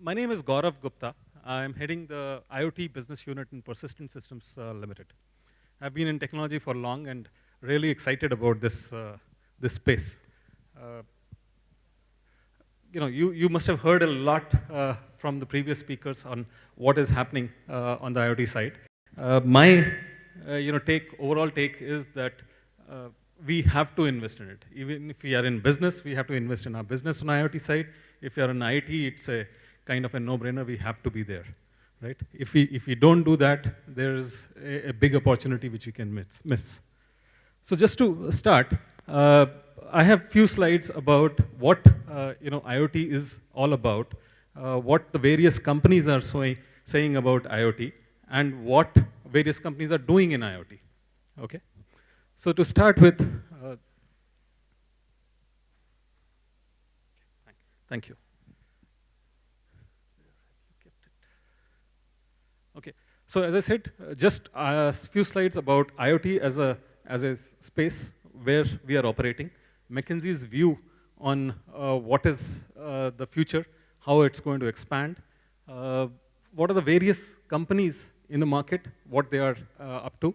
My name is Gaurav Gupta. I'm heading the IoT business unit in Persistent Systems Limited. I've been in technology for long and really excited about this space. Uh, you must have heard a lot from the previous speakers on what is happening on the IoT side. My overall take is that uh, we have to invest in it. Even if we are in business, we have to invest in our business on IoT side. If you are in IT, it's a kind of a no-brainer. We have to be there, right? If we don't do that, there is a big opportunity which we can miss. So just to start, I have few slides about what IoT is all about, what the various companies are saying about IoT, and what various companies are doing in IoT. Okay. So to start with, thank you. Okay. So as I said, just a few slides about IoT as a space where we are operating. McKinsey's view on what is the future, how it's going to expand, what are the various companies in the market, what they are up to,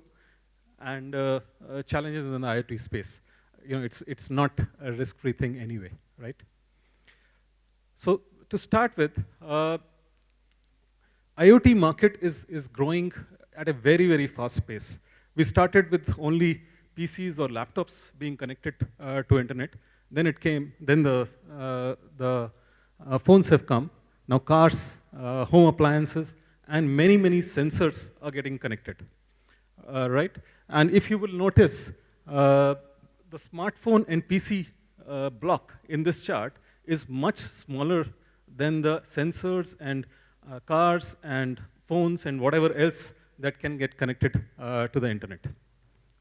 and challenges in the IoT space. It's not a risk-free thing anyway, right? So to start with, IoT market is growing at a very, very fast pace. We started with only PCs or laptops being connected to internet. Then the phones have come. Now cars, home appliances, and many, many sensors are getting connected, right? And if you will notice, the smartphone and PC block in this chart is much smaller than the sensors and cars and phones and whatever else that can get connected to the internet,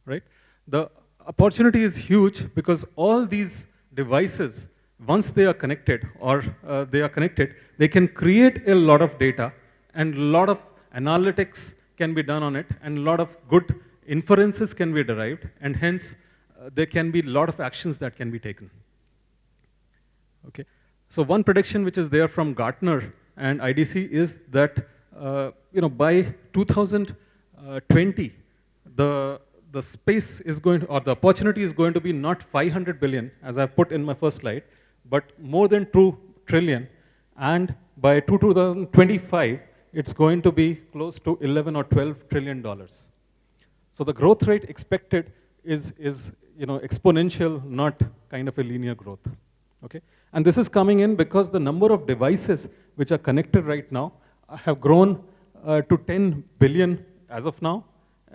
right? The opportunity is huge because all these devices, once they are connected they can create a lot of data and a lot of analytics can be done on it and a lot of good inferences can be derived and hence there can be a lot of actions that can be taken. Okay. So one prediction which is there from Gartner and IDC is that by 2020, the space is going to, or the opportunity is going to be not 500 billion, as I've put in my first slide, but more than 2 trillion. And by 2025, it's going to be close to 11 or 12 trillion dollars. So the growth rate expected is exponential, not kind of a linear growth. Okay? And this is coming in because the number of devices which are connected right now have grown to 10 billion as of now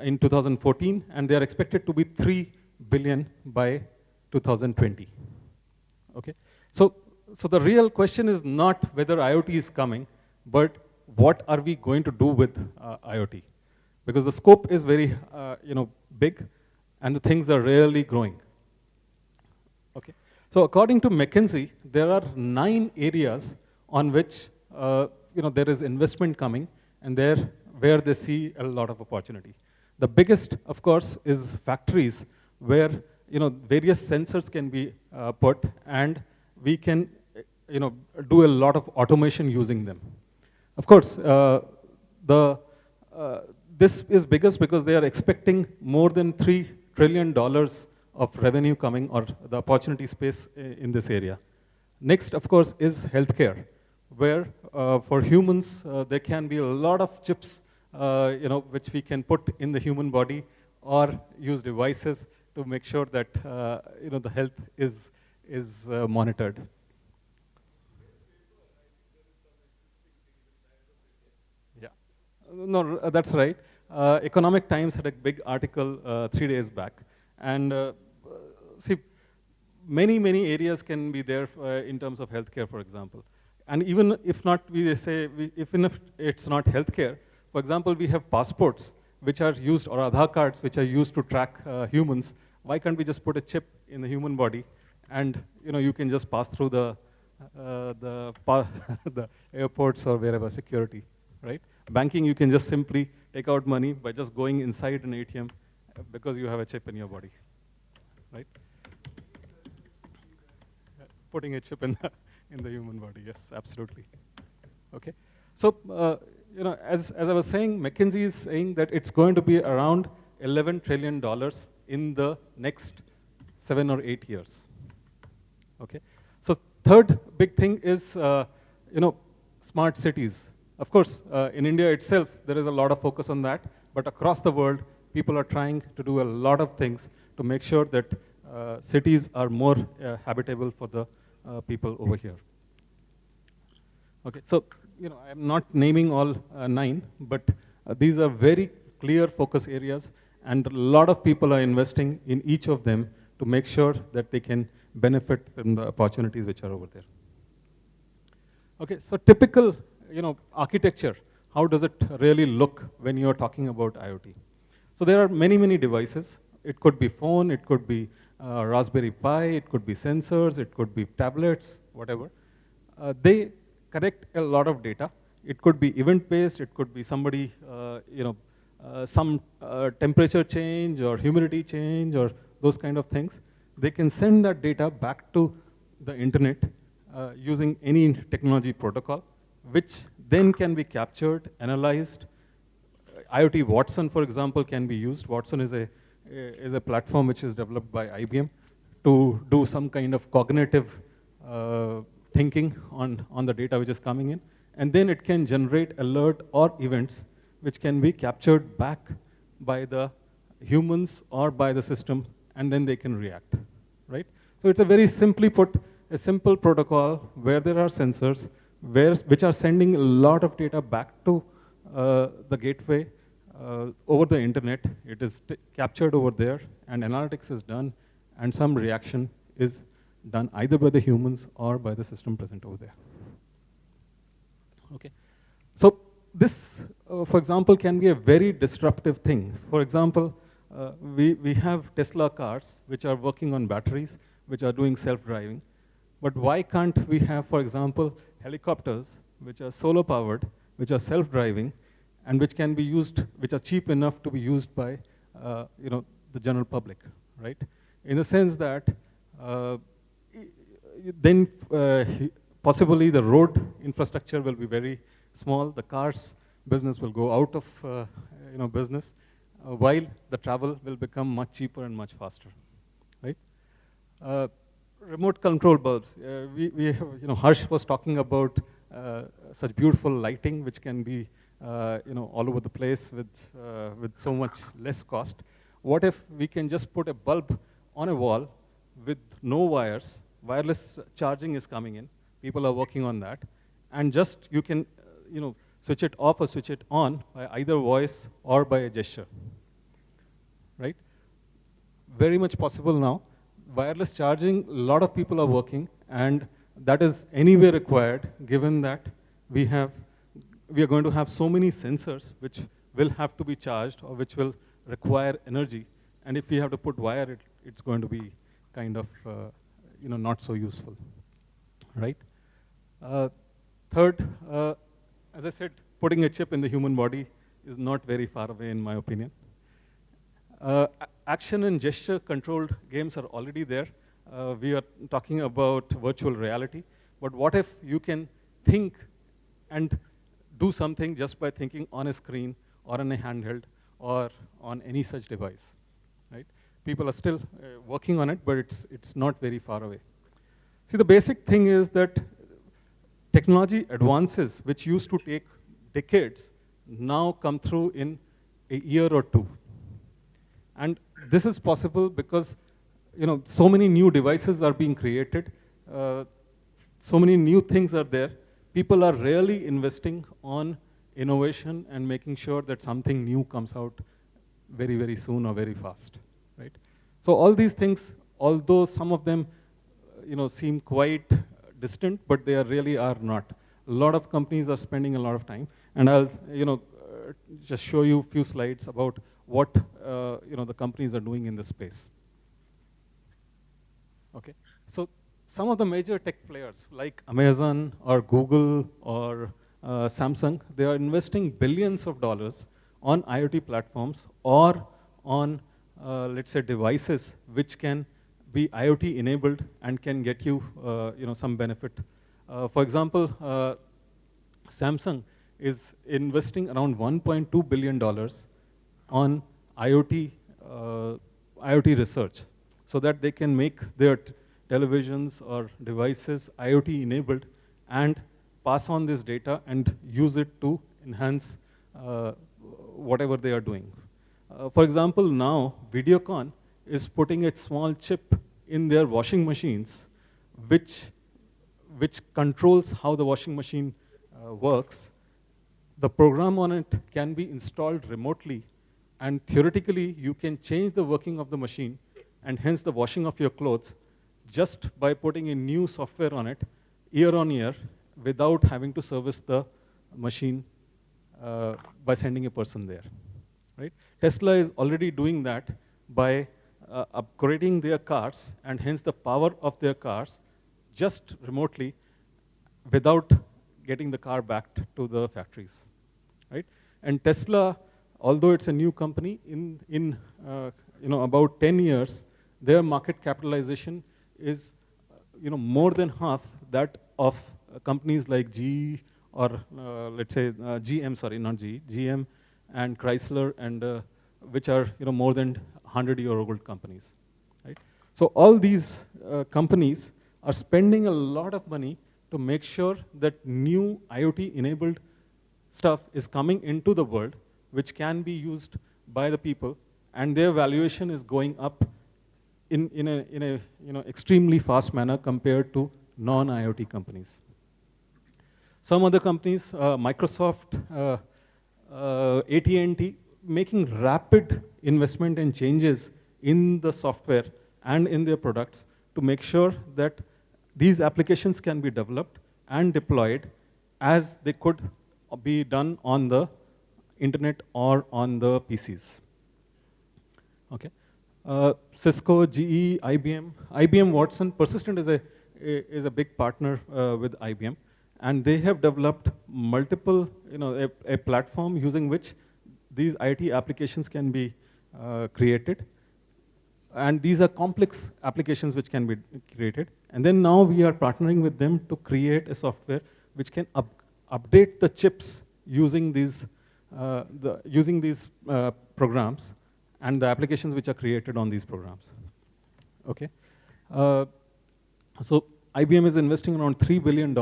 in 2014, and they are expected to be 3 billion by 2020. Okay? So the real question is not whether IoT is coming, but what are we going to do with IoT? Because the scope is very big, and the things are really growing. Okay? So according to McKinsey, there are 9 areas on which there is investment coming, and where they see a lot of opportunity. The biggest, of course, is factories where various sensors can be put, and we can do a lot of automation using them. Of course, this is biggest because they are expecting more than $3 trillion of revenue coming, or the opportunity space in this area. Next, of course, is healthcare, where for humans, there can be a lot of chips which we can put in the human body or use devices to make sure that the health is monitored. Yeah, no, that's right. Economic Times had a big article 3 days back, and see, many areas can be there in terms of healthcare, for example. And even if not, even if it's not healthcare, for example, we have passports which are used, or Aadhaar cards which are used to track humans. Why can't we just put a chip in the human body, and you can just pass through the the airports or wherever, security, right? Banking, you can just simply take out money by just going inside an ATM because you have a chip in your body, right? Putting a chip in the human body, yes, absolutely. Okay, so as I was saying, McKinsey is saying that it's going to be around $11 trillion in the next 7 or 8 years. Okay, so third big thing is smart cities. Of course, in India itself, there is a lot of focus on that, but across the world, people are trying to do a lot of things to make sure that cities are more habitable for the people over here. Okay, so I'm not naming all 9, but these are very clear focus areas, and a lot of people are investing in each of them to make sure that they can benefit from the opportunities which are over there. Okay, so typical architecture, how does it really look when you're talking about IoT? So there are many, many devices. It could be phone, it could be Raspberry Pi, it could be sensors, it could be tablets, whatever. They collect a lot of data. It could be event-based, it could be somebody, some temperature change or humidity change or those kind of things. They can send that data back to the internet using any technology protocol, which then can be captured, analyzed. IoT Watson, for example, can be used. Watson is a platform which is developed by IBM to do some kind of cognitive thinking on the data which is coming in. And then it can generate alert or events which can be captured back by the humans or by the system, and then they can react, right? So it's a very simply put, a simple protocol where there are sensors which are sending a lot of data back to the gateway over the internet. It is captured over there, and analytics is done, and some reaction is done either by the humans or by the system present over there. Okay, so this, for example, can be a very disruptive thing. For example, we have Tesla cars which are working on batteries, which are doing self-driving. But why can't we have, for example, helicopters which are solar powered, which are self-driving, and which can be used, which are cheap enough to be used by the general public, right? In the sense that then possibly the road infrastructure will be very small, the cars business will go out of business, while the travel will become much cheaper and much faster, right? Remote control bulbs. Harsh was talking about such beautiful lighting which can be all over the place with so much less cost. What if we can just put a bulb on a wall with no wires, wireless charging is coming in, people are working on that, and just you can switch it off or switch it on by either voice or by a gesture, right? Very much possible now. Wireless charging, a lot of people are working, and that is anyway required given that we are going to have so many sensors which will have to be charged or which will require energy, and if we have to put wire, it's going to be kind of not so useful, right? Third, as I said, putting a chip in the human body is not very far away in my opinion. Action and gesture controlled games are already there. We are talking about virtual reality, but what if you can think and do something just by thinking on a screen or on a handheld or on any such device, right? People are still working on it, but it's not very far away. See, the basic thing is that technology advances, which used to take decades, now come through in a year or two. And this is possible because so many new devices are being created, so many new things are there. People are really investing on innovation and making sure that something new comes out very, very soon or very fast, right? So all these things, although some of them seem quite distant, but they really are not. A lot of companies are spending a lot of time, and I'll just show you a few slides about what the companies are doing in this space. Okay, so some of the major tech players like Amazon or Google or Samsung, they are investing billions of dollars on IoT platforms or on, let's say, devices which can be IoT enabled and can get you, some benefit. For example, Samsung is investing around $1.2 billion on IoT, IoT research so that they can make their televisions or devices IoT enabled and pass on this data and use it to enhance whatever they are doing. For example, now Videocon is putting a small chip in their washing machines which controls how the washing machine works. The program on it can be installed remotely, and theoretically you can change the working of the machine and hence the washing of your clothes just by putting in new software on it year on year without having to service the machine by sending a person there. Right? Tesla is already doing that by upgrading their cars and hence the power of their cars just remotely without getting the car back to the factories. Right? And Tesla, although it's a new company, in about 10 years, their market capitalization is more than half that of companies like GE or let's say GM, sorry, not GE, GM and Chrysler, and which are more than 100-year-old companies. Right? So all these companies are spending a lot of money to make sure that new IoT-enabled stuff is coming into the world, which can be used by the people, and their valuation is going up in a extremely fast manner compared to non-IoT companies. Some other companies, Microsoft, AT&T, making rapid investment and changes in the software and in their products to make sure that these applications can be developed and deployed as they could be done on the internet or on the PCs. Okay. Cisco, GE, IBM. IBM Watson, Persistent is a big partner with IBM, and they have developed multiple, a platform using which these IT applications can be created. And these are complex applications which can be created. And then now we are partnering with them to create a software which can update the chips using these programs and the applications which are created on these programs. Okay. So IBM is investing around $3 billion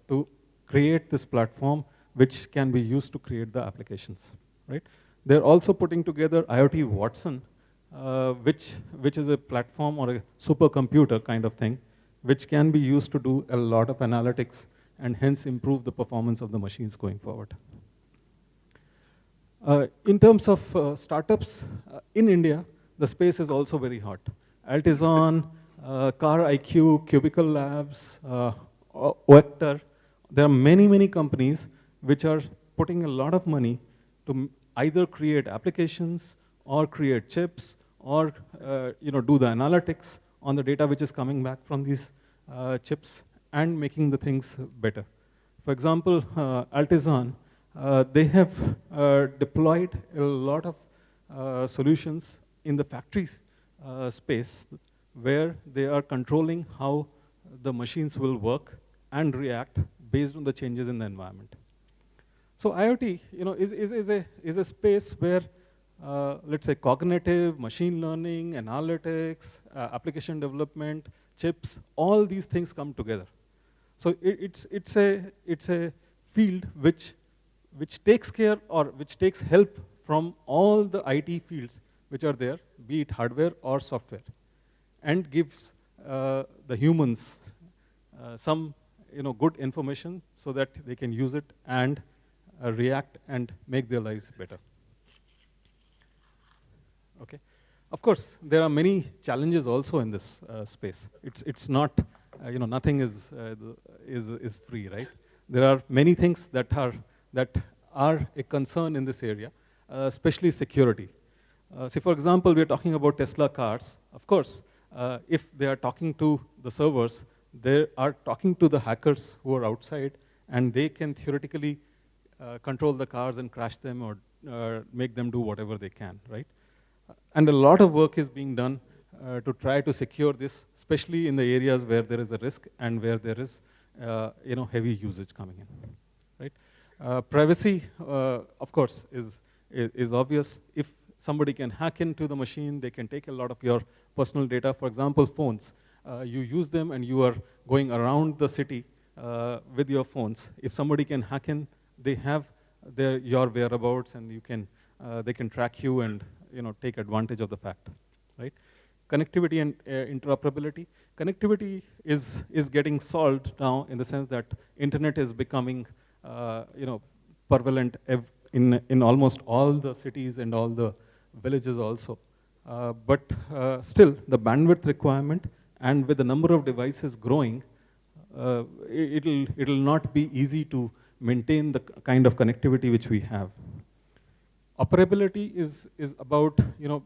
to create this platform which can be used to create the applications. Right? They're also putting together IoT Watson, which is a platform or a supercomputer kind of thing, which can be used to do a lot of analytics and hence improve the performance of the machines going forward. In terms of startups, in India, the space is also very hot. Altizon, Car IQ, Cubicle Labs, Vector, there are many companies which are putting a lot of money to either create applications or create chips or do the analytics on the data which is coming back from these chips and making the things better. For example, Altizon, they have deployed a lot of solutions in the factories space where they are controlling how the machines will work and react based on the changes in the environment. So IoT, is a space where, let's say, cognitive, machine learning, analytics, application development, chips, all these things come together. So it's a field which takes care or which takes help from all the IT fields which are there, be it hardware or software, and gives the humans some good information so that they can use it and react and make their lives better. Okay. Of course, there are many challenges also in this space. It's not, nothing is free, right? There are many things that are a concern in this area, especially security. Say, for example, we're talking about Tesla cars. Of course, if they are talking to the servers, they are talking to the hackers who are outside, and they can theoretically control the cars and crash them or make them do whatever they can, right? And a lot of work is being done to try to secure this, especially in the areas where there is a risk and where there is heavy usage coming in, right? Privacy, of course, is obvious. If somebody can hack into the machine, they can take a lot of your personal data. For example, phones. You use them and you are going around the city with your phones. If somebody can hack in, they have your whereabouts, and they can track you and take advantage of the fact, right? Connectivity and interoperability. Connectivity is getting solved now in the sense that internet is becoming prevalent in almost all the cities and all the villages also. But still, the bandwidth requirement, and with the number of devices growing, it'll not be easy to maintain the kind of connectivity which we have. Operability is about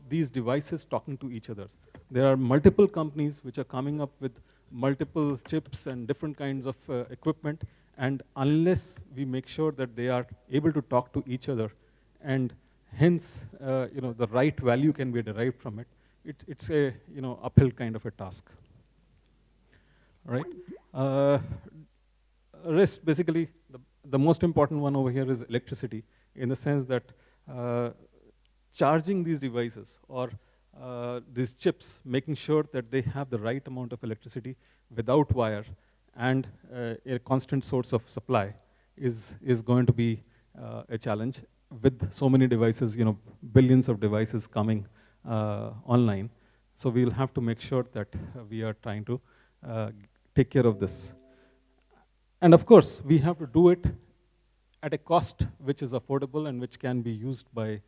these devices talking to each other. There are multiple companies which are coming up with multiple chips and different kinds of equipment, and unless we make sure that they are able to talk to each other, and hence the right value can be derived from it, it's a uphill kind of a task. Right? Rest, basically, the most important one over here is electricity, in the sense that charging these devices or these chips, making sure that they have the right amount of electricity without wire and a constant source of supply is going to be a challenge with so many devices, billions of devices coming online. So we'll have to make sure that we are trying to take care of this. And of course, we have to do it at a cost which is affordable and which can be used by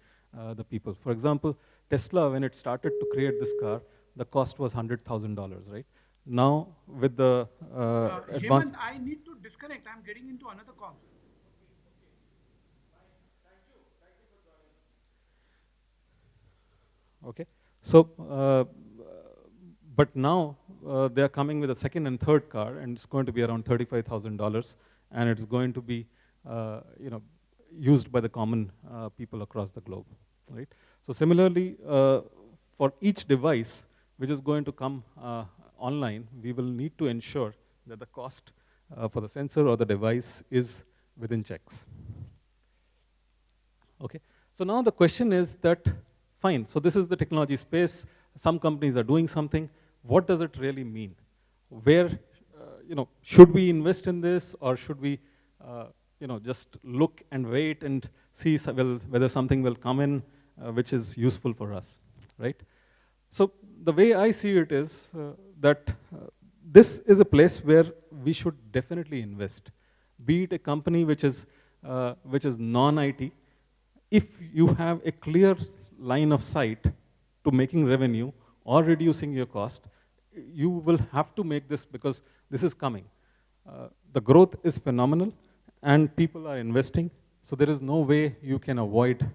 the people. For example, Tesla, when it started to create this car, the cost was $100,000, right? Now, with the advanced... Hemant, I need to disconnect. I'm getting into another call. Okay. So, but now they are coming with a second and third car, and it's going to be around $35,000, and it's going to be used by the common people across the globe, right? So similarly, for each device which is going to come online, we will need to ensure that the cost for the sensor or the device is within checks. Okay, so now the question is that, fine, so this is the technology space, some companies are doing something, what does it really mean? Where, should we invest in this, or should we just look and wait and see whether something will come in which is useful for us, right? So the way I see it is that this is a place where we should definitely invest. Be it a company which is non-IT, if you have a clear line of sight to making revenue or reducing your cost, you will have to make this, because this is coming. The growth is phenomenal, and people are investing, so there is no way you can avoid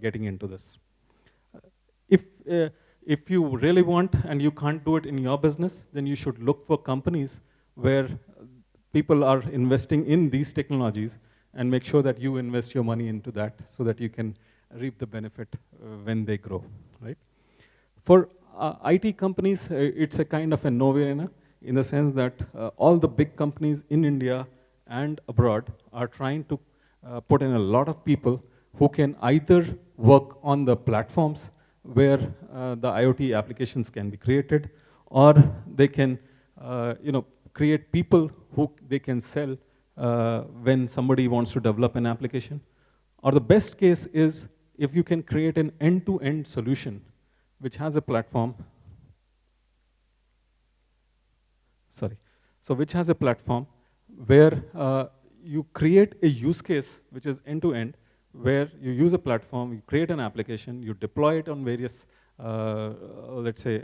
getting into this. If you really want and you can't do it in your business, then you should look for companies where people are investing in these technologies, and make sure that you invest your money into that so that you can reap the benefit when they grow, right? For IT companies, it's a kind of a no-brainer, in the sense that all the big companies in India and abroad are trying to put in a lot of people who can either work on the platforms where the IoT applications can be created, or they can create people who they can sell when somebody wants to develop an application. Or the best case is if you can create an end-to-end solution which has a platform, which has a platform where you create a use case which is end-to-end, where you use a platform, you create an application, you deploy it on various, let's say,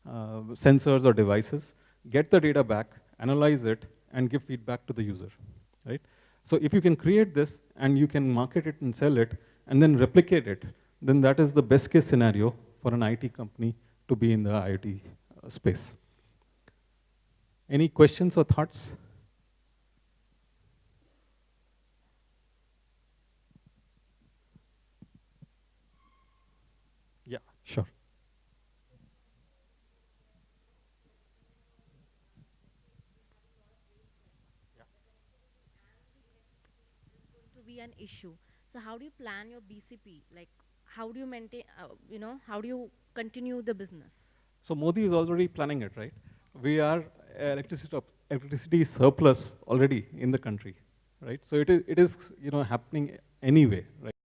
sensors or devices, get the data back, analyze it, and give feedback to the user, right? So if you can create this, and you can market it and sell it, and then replicate it, then that is the best case scenario for an IT company to be in the IoT space. Any questions or thoughts? Yeah, sure. be an issue. So how do you plan your BCP? Like, how do you maintain, how do you continue the business? So Modi is already planning it, right? We are electricity surplus already in the country, right? So it is happening anyway, right?